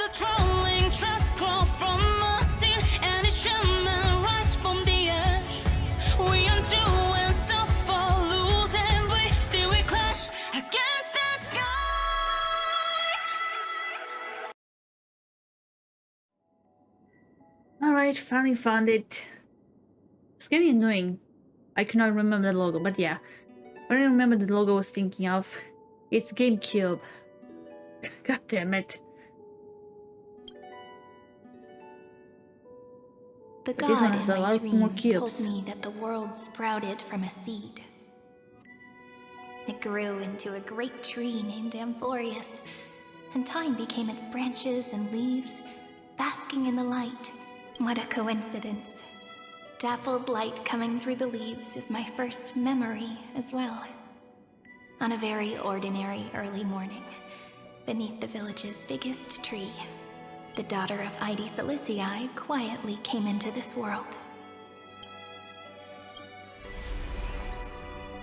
a trolling trust grow from a seed, and each human rise from the ash. We undo and suffer, lose and bleed, still we clash against the skies. Alright, finally found it. It's getting annoying. I cannot remember the logo, but yeah. I don't remember the logo I was thinking of. It's GameCube. God damn it. The But this one god has in a my lot more dream cubes. told me that the world sprouted from a seed. It grew into a great tree named Amphorius, and time became its branches and leaves, basking in the light. What a coincidence. Dappled light coming through the leaves is my first memory as well. On a very ordinary early morning, beneath the village's biggest tree, the daughter of Ide Silicii quietly came into this world.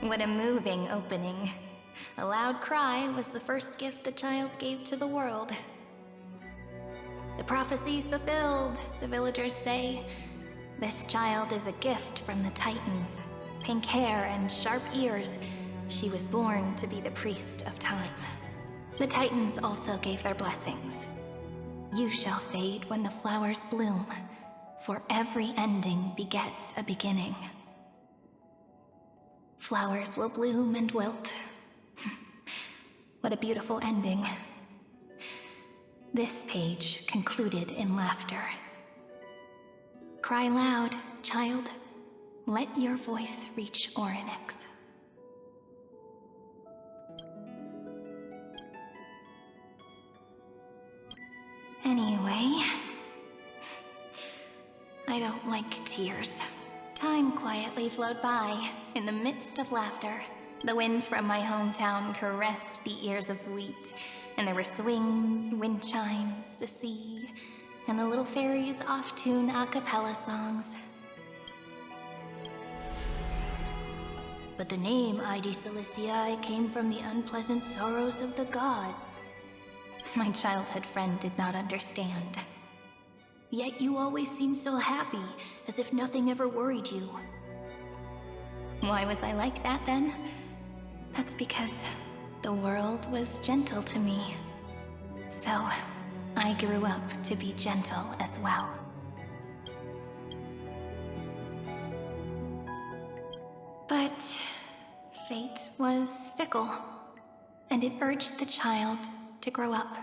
What a moving opening. A loud cry was the first gift the child gave to the world. The prophecy's fulfilled, the villagers say. This child is a gift from the Titans. Pink hair and sharp ears, she was born to be the priest of time. The Titans also gave their blessings. You shall fade when the flowers bloom, for every ending begets a beginning. Flowers will bloom and wilt. What a beautiful ending. This page concluded in laughter. Cry loud, child. Let your voice reach Orynyx. Anyway, I don't like tears. Time quietly flowed by, in the midst of laughter. The wind from my hometown caressed the ears of wheat, and there were swings, wind chimes, the sea, and the little fairies off-tune a cappella songs. But the name Ide Silicii came from the unpleasant sorrows of the gods. My childhood friend did not understand. Yet you always seemed so happy, as if nothing ever worried you. Why was I like that then? That's because the world was gentle to me. So, I grew up to be gentle as well. But fate was fickle, and it urged the child to grow up.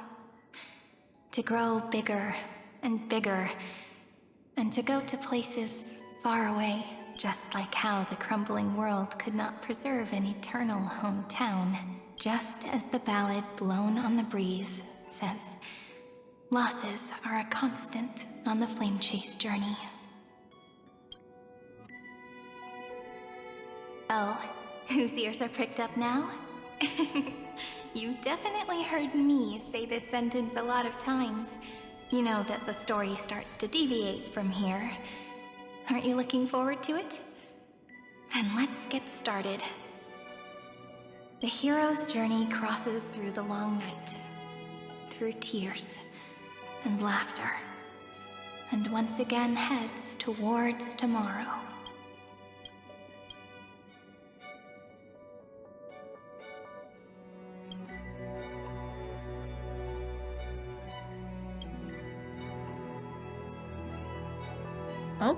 To grow bigger and bigger, and to go to places far away, just like how the crumbling world could not preserve an eternal hometown. Just as the ballad Blown on the Breeze says, losses are a constant on the flame chase journey. Oh, whose ears are pricked up now? You definitely heard me say this sentence a lot of times. You know that the story starts to deviate from here. Aren't you looking forward to it? Then let's get started. The hero's journey crosses through the long night, through tears and laughter, and once again heads towards tomorrow. Oh?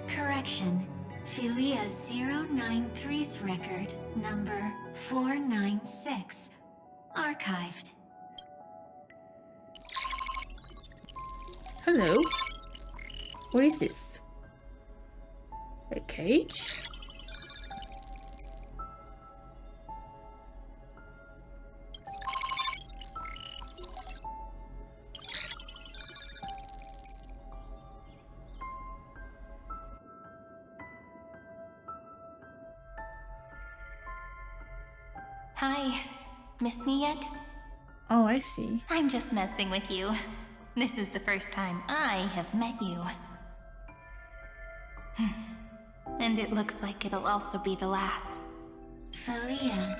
Correction. Philia 093's record, number 496. Archived. Hello? What is this? A cage? Hi. Miss me yet? Oh, I see. I'm just messing with you. This is the first time I have met you. And it looks like it'll also be the last. Philia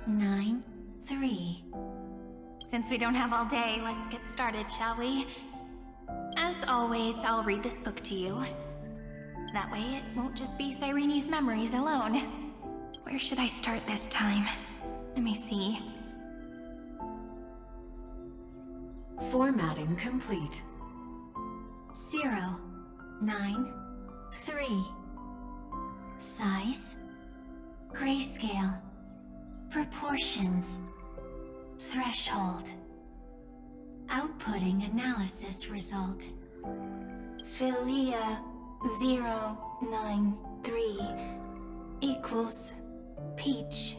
093. Since we don't have all day, let's get started, shall we? As always, I'll read this book to you. That way it won't just be Cyrene's memories alone. Where should I start this time? Let me see. Formatting complete. 0, 9, 3. Size. Grayscale. Proportions. Threshold. Outputting analysis result. Philia 093 equals Peach.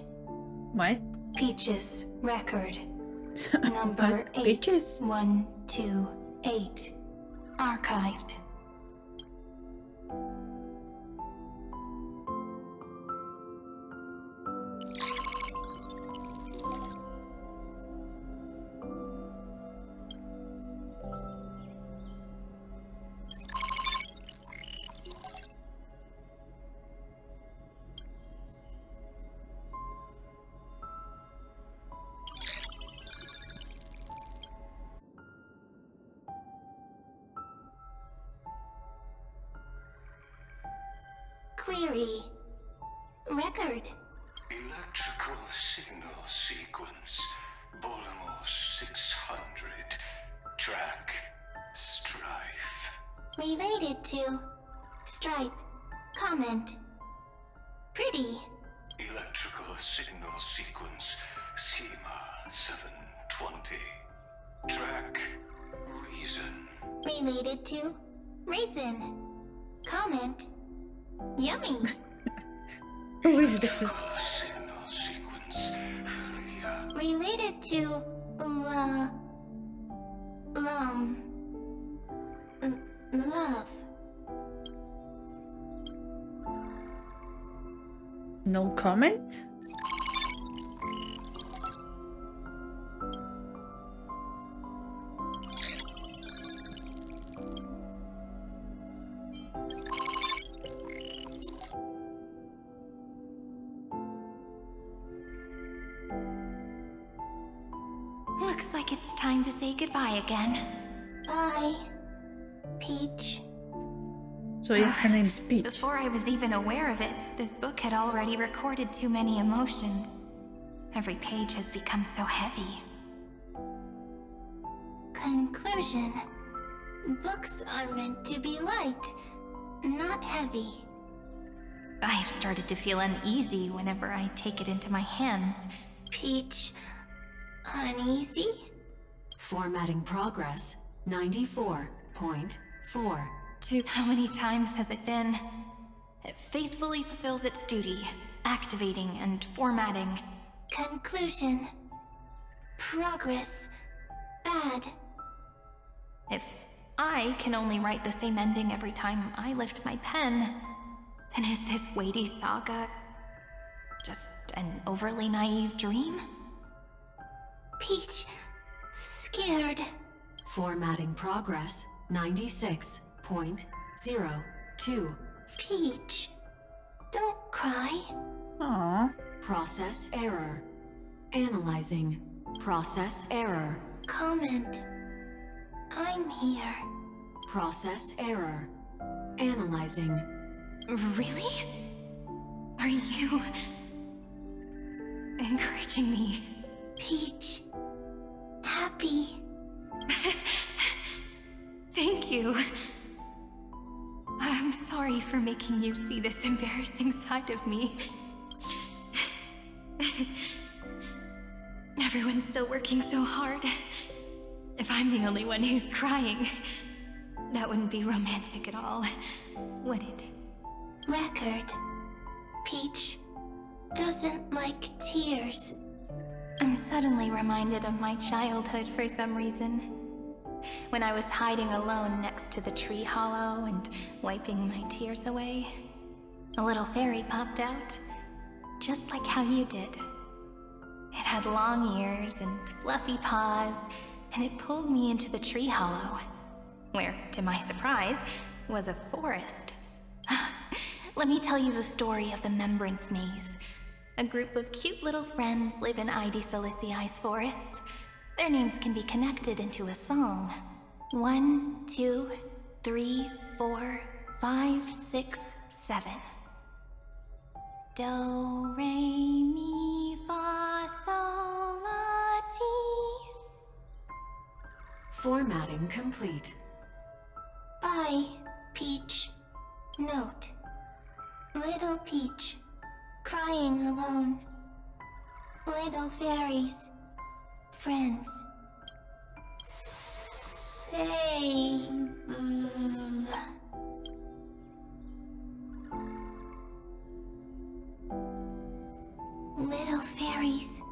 What? Peach's record. Number What? Peaches? 8128. Archived. Query. Record. Electrical signal sequence. Bolamos 600. Track. Strife. Related to. Stripe. Comment. Pretty. Electrical signal sequence. Schema 720. Track. Reason. Related to. Raisin. Comment. Yummy. Who is this? Electrical signal sequence. Philia. Related to. Love. No comment? Looks like it's time to say goodbye again. Bye, Peach. So yeah, her name's Peach. Before I was even aware of it, this book had already recorded too many emotions. Every page has become so heavy. Conclusion. Books are meant to be light, not heavy. I've started to feel uneasy whenever I take it into my hands. Peach, uneasy? Formatting progress. 94.42. How many times has it been? It faithfully fulfills its duty, activating and formatting. Conclusion. Progress. Bad. If I can only write the same ending every time I lift my pen, then is this weighty saga just an overly naive dream? Peach, scared. Formatting progress. 96.02. Peach, don't cry. Aww. Process error. Analyzing. Process error. Comment. I'm here. Process error. Analyzing. Really? Are you encouraging me? Peach, happy. Thank you. I'm sorry for making you see this embarrassing side of me. Everyone's still working so hard. If I'm the only one who's crying, that wouldn't be romantic at all, would it? Record. Peach doesn't like tears. I'm suddenly reminded of my childhood for some reason. When I was hiding alone next to the tree hollow and wiping my tears away, a little fairy popped out, just like how you did. It had long ears and fluffy paws, and it pulled me into the tree hollow, where, to my surprise, was a forest. Let me tell you the story of the Membrance Maze. A group of cute little friends live in Ide Silicii's forests. Their names can be connected into a song. 1, 2, 3, 4, 5, 6, 7. Do, re, mi, fa, sol, la, ti. Formatting complete. Bye, Peach. Note. Little Peach, crying alone. Little fairies, friends. Save. Little fairies,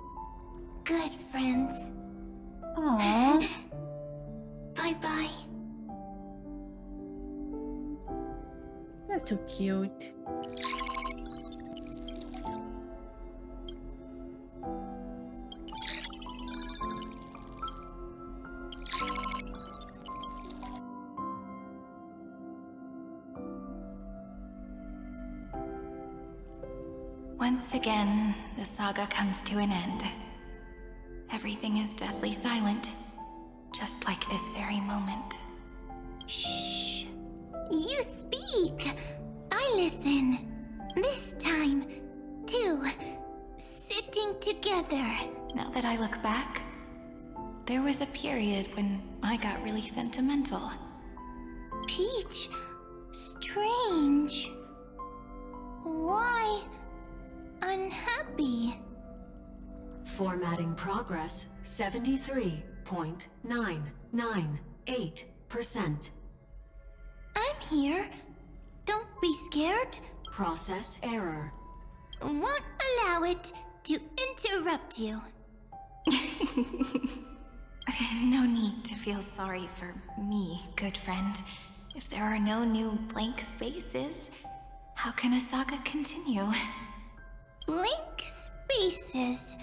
good friends. Aww. Bye-bye. That's so cute. Once again, the saga comes to an end. Everything is deathly silent, just like this very moment. Shh. You speak. I listen. This time, too. Sitting together. Now that I look back, there was a period when I got really sentimental. Peach, strange. Why unhappy? Formatting progress 73.998%. I'm here. Don't be scared. Process error. Won't allow it to interrupt you. No need to feel sorry for me, good friend. If there are no new blank spaces, how can a saga continue? Blank spaces?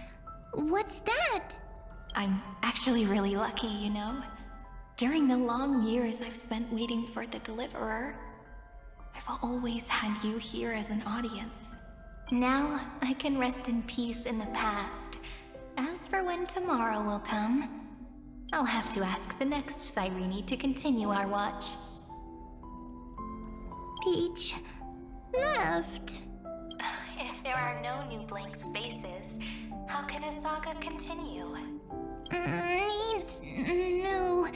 What's that? I'm actually really lucky, you know? During the long years I've spent waiting for the Deliverer, I've always had you here as an audience. Now I can rest in peace in the past. As for when tomorrow will come, I'll have to ask the next Cyrene to continue our watch. Peach left. If there are no new blank spaces, how can a saga continue? Needs new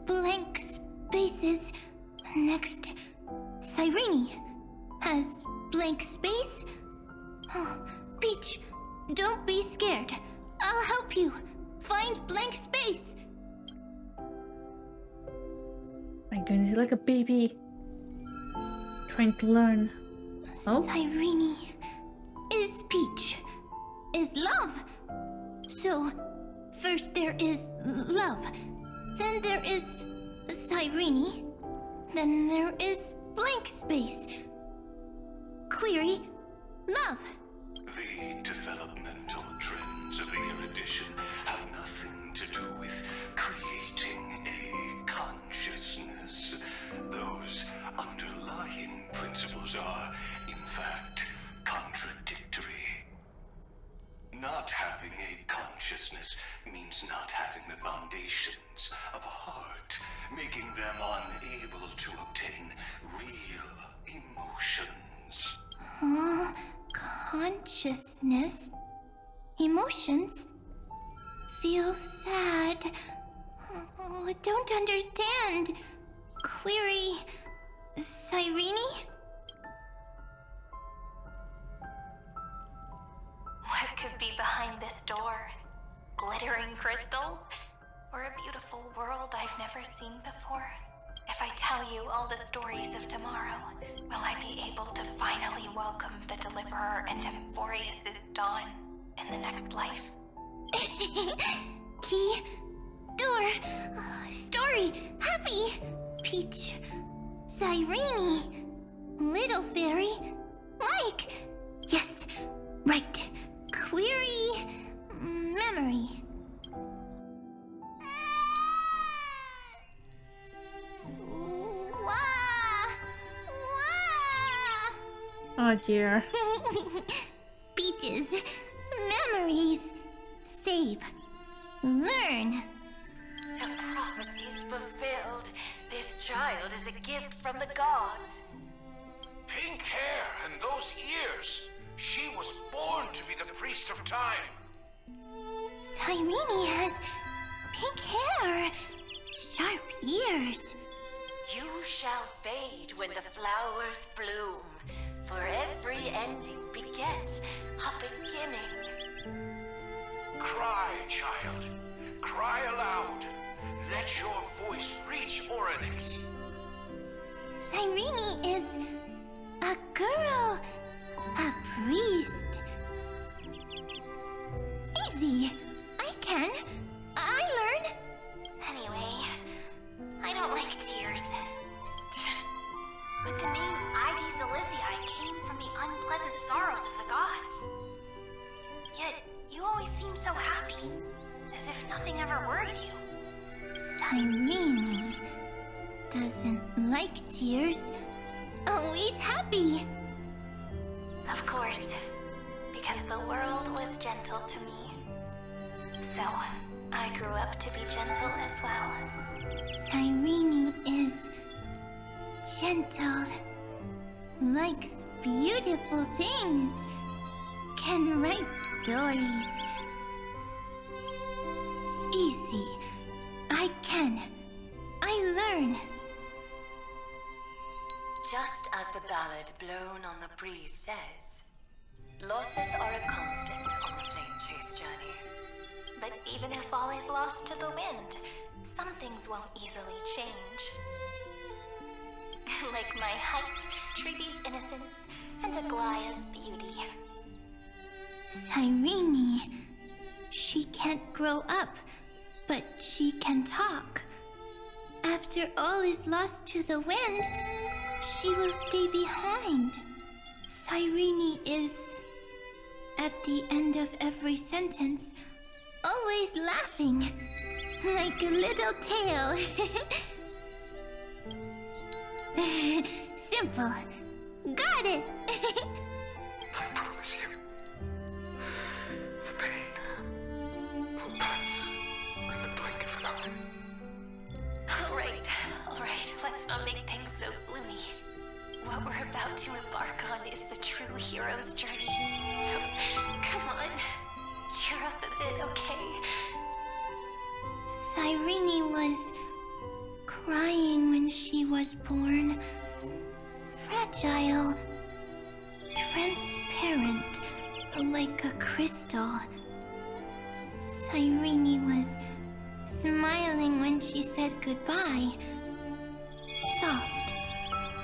blank spaces. Next, Cyrene has blank space. Oh, Peach, don't be scared. I'll help you find blank space. My goodness, he's like a baby trying to learn. Oh? Cyrene is Peach, is love. So, first there is love, then there is Cyrene, then there is blank space. Query, love. The developmental trends of the erudition have nothing to do with creating a consciousness. Those underlying principles are, in fact, contradictory. Not having a consciousness means not having the foundations of a heart, making them unable to obtain real emotions. Consciousness, emotions, feel sad. Oh, I don't understand. Query, Cyrene? What could be behind this door? Glittering crystals? Or a beautiful world I've never seen before? If I tell you all the stories of tomorrow, will I be able to finally welcome the Deliverer and Amphorius' dawn in the next life? Key, door, story, happy, Peach, Cyrene, little fairy, like, yes, right, query, memory. Oh dear. Peaches, memories, save. learn. The prophecy's fulfilled. This child is a gift from the gods. Pink hair and those ears. She was born to be the priest of time. Cyrene has pink hair, sharp ears. You shall fade when the flowers bloom, for every ending begets a beginning. Cry, child. Cry aloud. Let your voice reach Orynyx. Cyrene is a girl, a priest. Easy. I learn. Anyway, I don't like tears. But the name ID Silizii came from the unpleasant sorrows of the gods. Yet, you always seem so happy, as if nothing ever worried you. Cyrene doesn't like tears. Always happy. Of course, because the world was gentle to me. So, I grew up to be gentle as well. Cyrene is gentle, likes beautiful things, can write stories. Easy. I learn. Just as the ballad blown on the breeze says, losses are a constant on the flame chase journey. But even if all is lost to the wind, some things won't easily change. Like my height, Treaty's innocence, and Aglaya's beauty. Cyrene, she can't grow up, but she can talk. After all is lost to the wind, she will stay behind. Cyrene is, at the end of every sentence, always laughing, like a little tail. Simple. Got it! I promise you, the pain will pass in the blink of an eye. Alright, let's not make things so gloomy. What we're about to embark on is the true hero's journey. So, come on, cheer up a bit, okay? Cyrene was crying when she was born. Fragile, transparent, like a crystal. Cyrene was smiling when she said goodbye. Soft,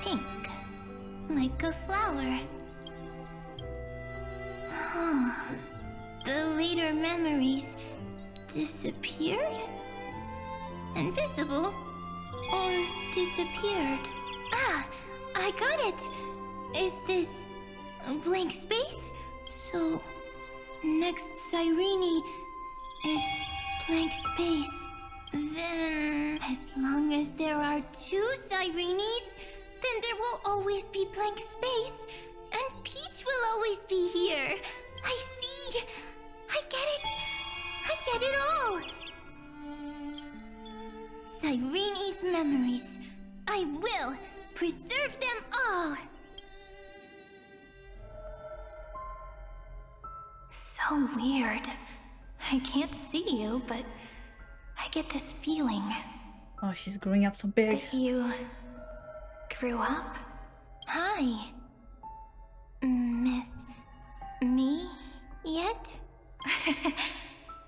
pink, like a flower. The later memories disappeared? Invisible? Or disappeared? Ah, I got it! Is this a blank space? So, next Cyrene is blank space. Then, as long as there are two Cyrenes, then there will always be blank space, and Peach will always be here. I see! I get it! I get it all! Cyrene's memories. I will preserve them all! So weird. I can't see you, but I get this feeling Oh, she's growing up so big. that you grew up. Hi. Miss me yet?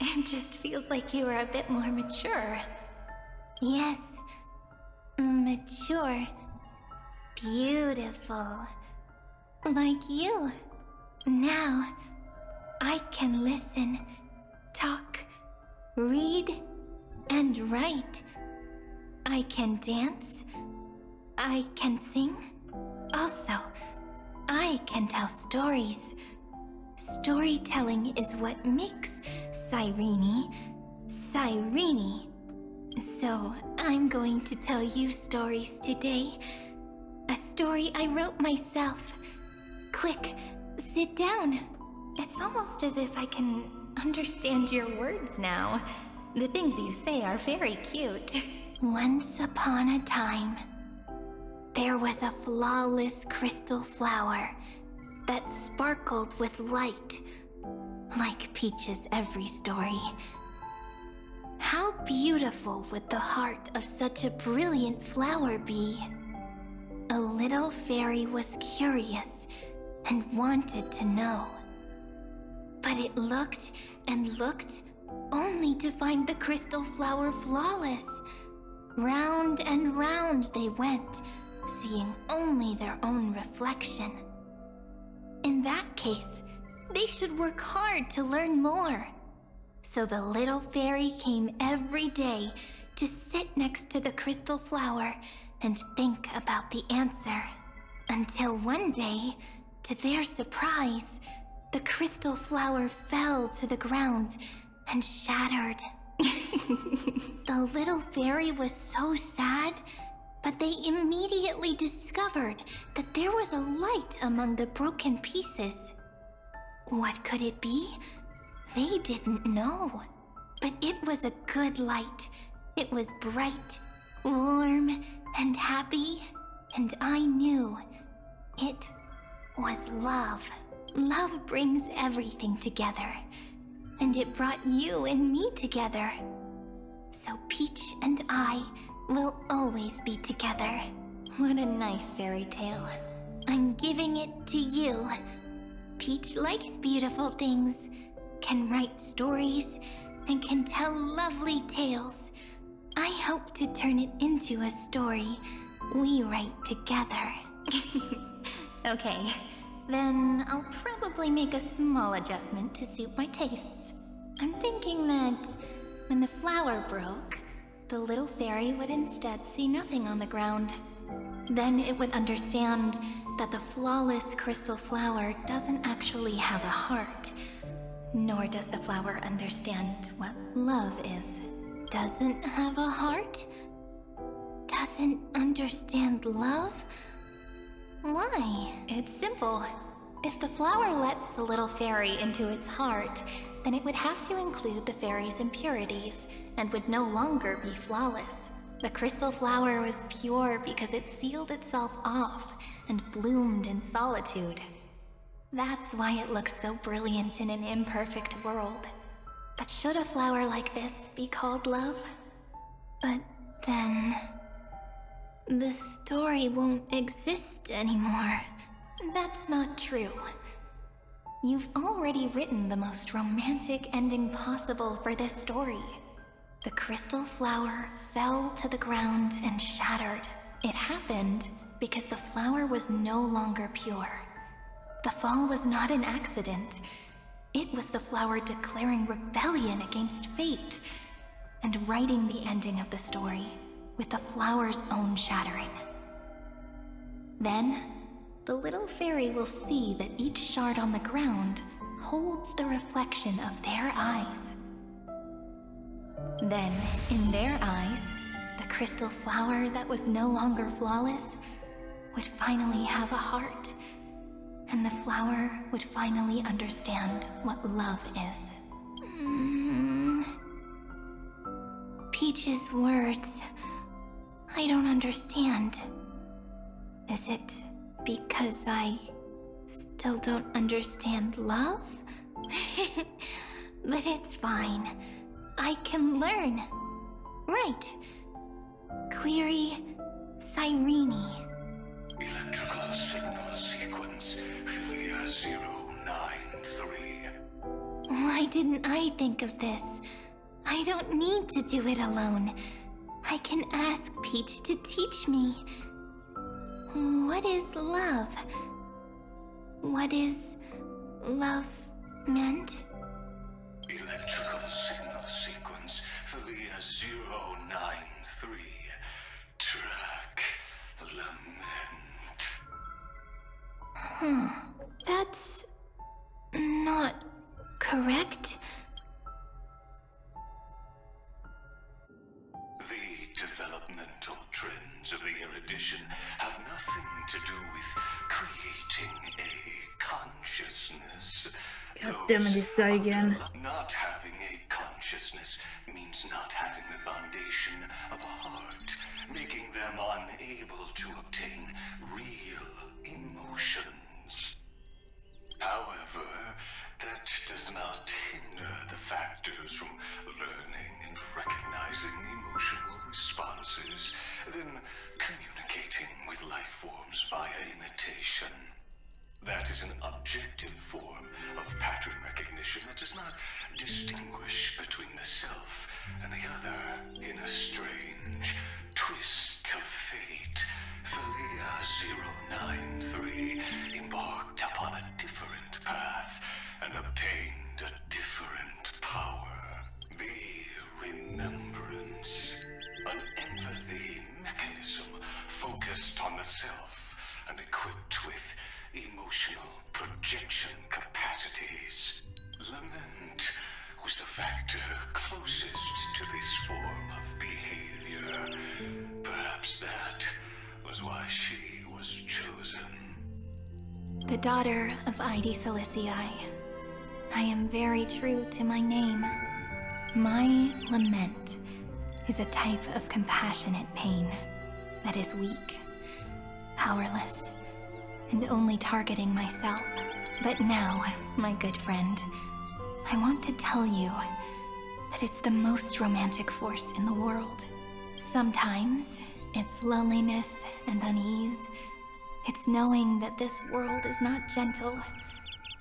It just feels like you were a bit more mature. Yes. Mature. Beautiful. Like you. Now, I can listen, talk, read, and write. I can dance. I can sing. Also, I can tell stories. Storytelling is what makes Cyrene, Cyrene. So, I'm going to tell you stories today. A story I wrote myself. Quick, sit down. It's almost as if I can understand your words now. The things you say are very cute. Once upon a time, there was a flawless crystal flower that sparkled with light, like Peach's every story. How beautiful would the heart of such a brilliant flower be? A little fairy was curious and wanted to know. But it looked and looked only to find the crystal flower flawless. Round and round they went, seeing only their own reflection. In that case, they should work hard to learn more. So the little fairy came every day to sit next to the crystal flower and think about the answer. Until one day, to their surprise, the crystal flower fell to the ground and shattered. The little fairy was so sad, but they immediately discovered that there was a light among the broken pieces. What could it be? They didn't know. But it was a good light. It was bright, warm, and happy, and I knew it was love. Love brings everything together, and it brought you and me together. So Peach and I will always be together. What a nice fairy tale. I'm giving it to you. Peach likes beautiful things, can write stories, and can tell lovely tales. I hope to turn it into a story we write together. Okay, then I'll probably make a small adjustment to suit my tastes. I'm thinking that when the flower broke, the little fairy would instead see nothing on the ground. Then it would understand that the flawless crystal flower doesn't actually have a heart, nor does the flower understand what love is. Doesn't have a heart? Doesn't understand love? Why? It's simple. If the flower lets the little fairy into its heart, then it would have to include the fairy's impurities, and would no longer be flawless. The crystal flower was pure because it sealed itself off and bloomed in solitude. That's why it looks so brilliant in an imperfect world. But should a flower like this be called love? But then... the story won't exist anymore. That's not true. You've already written the most romantic ending possible for this story. The crystal flower fell to the ground and shattered. It happened because the flower was no longer pure. The fall was not an accident. It was the flower declaring rebellion against fate and writing the ending of the story with the flower's own shattering. Then, the little fairy will see that each shard on the ground holds the reflection of their eyes. Then, in their eyes, the crystal flower that was no longer flawless would finally have a heart, and the flower would finally understand what love is. Peach's words... I don't understand. Is it because I still don't understand love? But it's fine. I can learn. Right. Query Cyrene. Electrical signal sequence Philia 093. Why didn't I think of this? I don't need to do it alone. I can ask Peach to teach me. What is love? What is love meant? Electrical signal sequence Philia 093. Track lament. That's not correct. The developmental trends of the erudition have nothing to do with creating a consciousness. God damn it, this guy again. Not having a consciousness consciousness means not having the foundation of a heart, making them unable to obtain real emotions. However, that does not hinder the factors from learning and recognizing emotional responses, then communicating with life forms via imitation. That is an objective form of pattern recognition that does not distinguish between the self and the other. In a strange twist of fate, Felia 093 embarked upon a different path and obtained a different power. The Remembrance, an empathy mechanism focused on the self and equipped with emotional projection capacities. Lament was the factor closest to this form of behavior. Perhaps that was why she was chosen. The daughter of Ide Silicii. I am very true to my name. My lament is a type of compassionate pain that is weak, powerless, and only targeting myself. But now, my good friend, I want to tell you that it's the most romantic force in the world. Sometimes, it's loneliness and unease. It's knowing that this world is not gentle,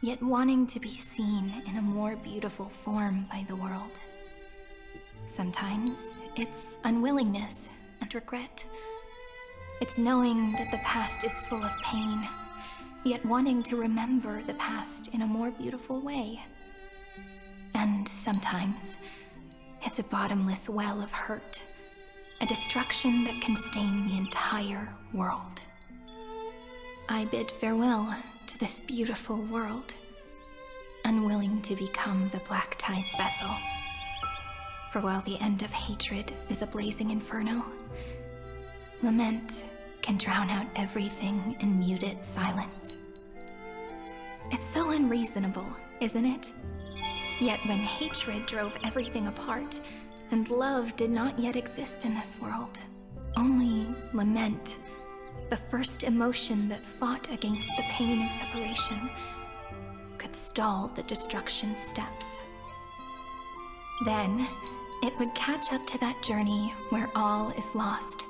yet wanting to be seen in a more beautiful form by the world. Sometimes, it's unwillingness and regret. It's knowing that the past is full of pain, yet wanting to remember the past in a more beautiful way. And sometimes, it's a bottomless well of hurt, a destruction that can stain the entire world. I bid farewell to this beautiful world, unwilling to become the Black Tide's vessel. For while the end of hatred is a blazing inferno, lament can drown out everything in muted silence. It's so unreasonable, isn't it? Yet when hatred drove everything apart, and love did not yet exist in this world, only lament, the first emotion that fought against the pain of separation, could stall the destruction steps. Then, it would catch up to that journey where all is lost,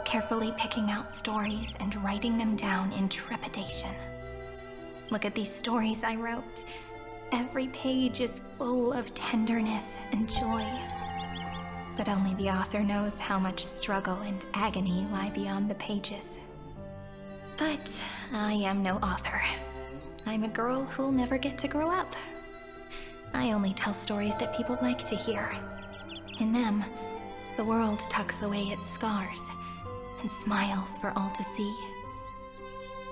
carefully picking out stories and writing them down in trepidation. Look at these stories I wrote. Every page is full of tenderness and joy. But only the author knows how much struggle and agony lie beyond the pages. But I am no author. I'm a girl who'll never get to grow up. I only tell stories that people like to hear. In them, the world tucks away its scars and smiles for all to see.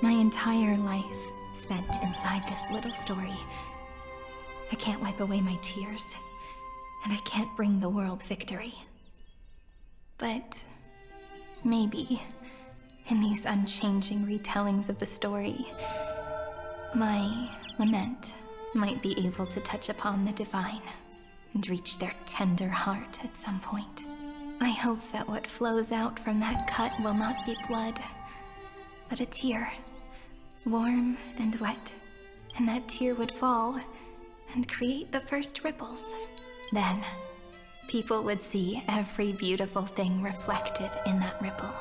My entire life spent inside this little story. I can't wipe away my tears, and I can't bring the world victory. But maybe, in these unchanging retellings of the story, my lament might be able to touch upon the divine and reach their tender heart at some point. I hope that what flows out from that cut will not be blood, but a tear, warm and wet, and that tear would fall and create the first ripples. Then, people would see every beautiful thing reflected in that ripple.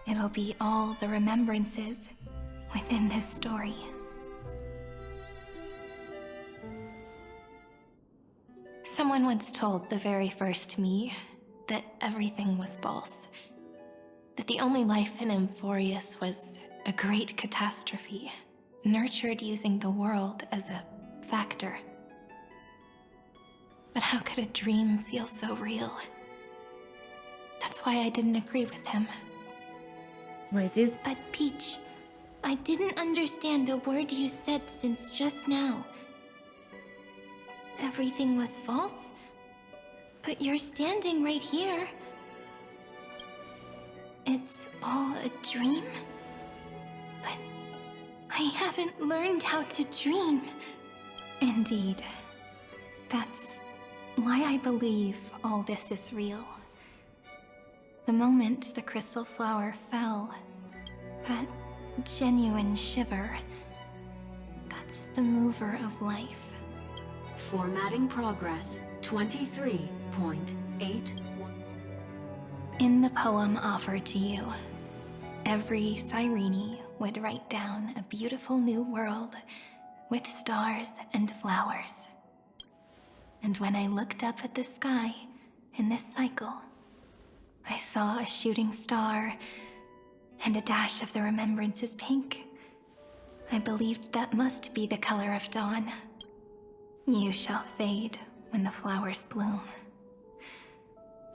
It'll be all the remembrances within this story. Someone once told the very first me that everything was false. That the only life in Amphorius was a great catastrophe, nurtured using the world as a factor. But how could a dream feel so real? That's why I didn't agree with him. Wait, is But Peach, I didn't understand a word you said since just now. Everything was false? But you're standing right here. It's all a dream? But I haven't learned how to dream. Indeed. That's why I believe all this is real. The moment the crystal flower fell, that genuine shiver, that's the mover of life. Formatting progress 23.8. In the poem offered to you, every Cyrene would write down a beautiful new world with stars and flowers. And when I looked up at the sky in this cycle, I saw a shooting star and a dash of the remembrance's pink. I believed that must be the color of dawn. You shall fade when the flowers bloom.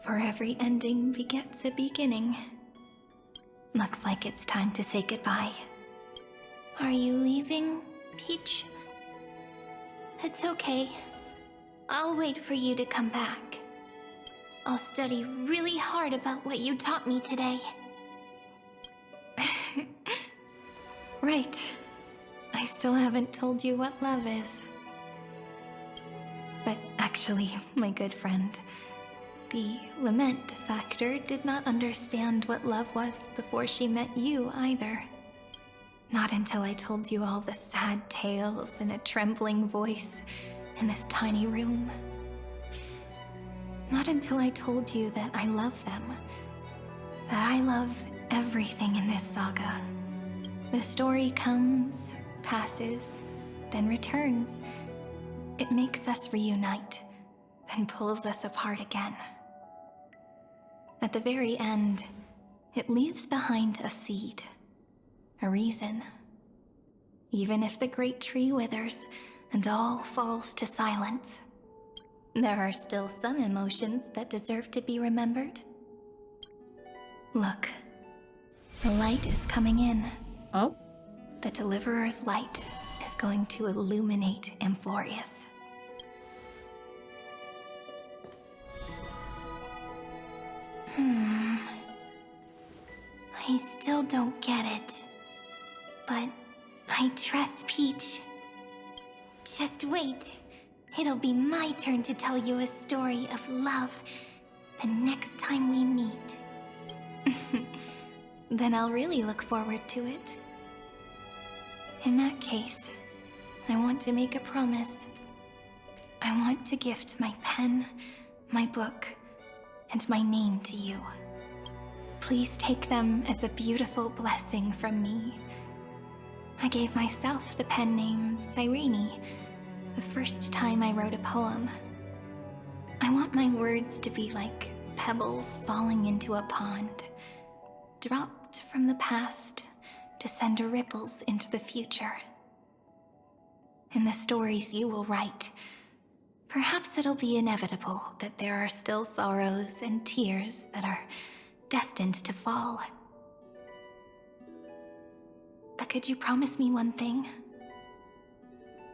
For every ending begets a beginning. Looks like it's time to say goodbye. Are you leaving, Peach? It's okay. I'll wait for you to come back. I'll study really hard about what you taught me today. Right. I still haven't told you what love is. But actually, my good friend, the Lament Factor did not understand what love was before she met you either. Not until I told you all the sad tales in a trembling voice in this tiny room. Not until I told you that I love them. That I love everything in this saga. The story comes, passes, then returns. It makes us reunite, then pulls us apart again. At the very end, it leaves behind a seed, a reason. Even if the great tree withers and all falls to silence, there are still some emotions that deserve to be remembered. Look, the light is coming in. Oh? The Deliverer's light is going to illuminate Amphorius. I still don't get it. But I trust Peach. Just wait. It'll be my turn to tell you a story of love the next time we meet. Then I'll really look forward to it. In that case, I want to make a promise. I want to gift my pen, my book, and my name to you. Please take them as a beautiful blessing from me. I gave myself the pen name Cyrene the first time I wrote a poem. I want my words to be like pebbles falling into a pond, dropped from the past to send ripples into the future. In the stories you will write, perhaps it'll be inevitable that there are still sorrows and tears that are destined to fall. But could you promise me one thing?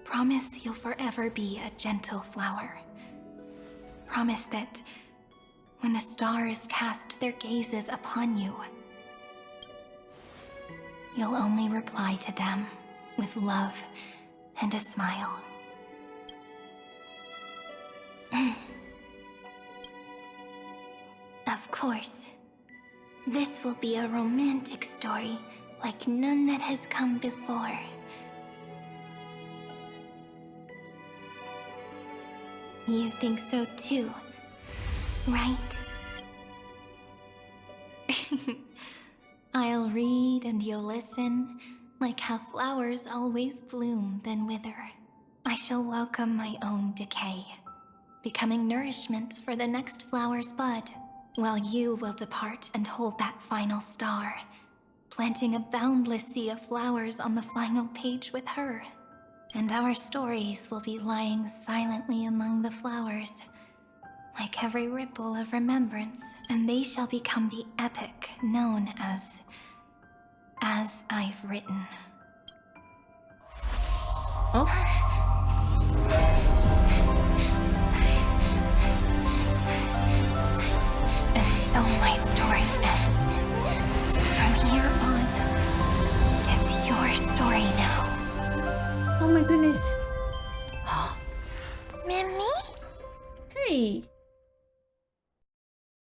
Promise you'll forever be a gentle flower. Promise that when the stars cast their gazes upon you, you'll only reply to them with love and a smile. Of course. This will be a romantic story like none that has come before. You think so too, right? I'll read and you'll listen, like how flowers always bloom then wither. I shall welcome my own decay, becoming nourishment for the next flower's bud, while you will depart and hold that final star, planting a boundless sea of flowers on the final page with her. And our stories will be lying silently among the flowers, like every ripple of remembrance, and they shall become the epic known as I've Written. Oh? And so my story ends. From here on, it's your story now. Oh my goodness,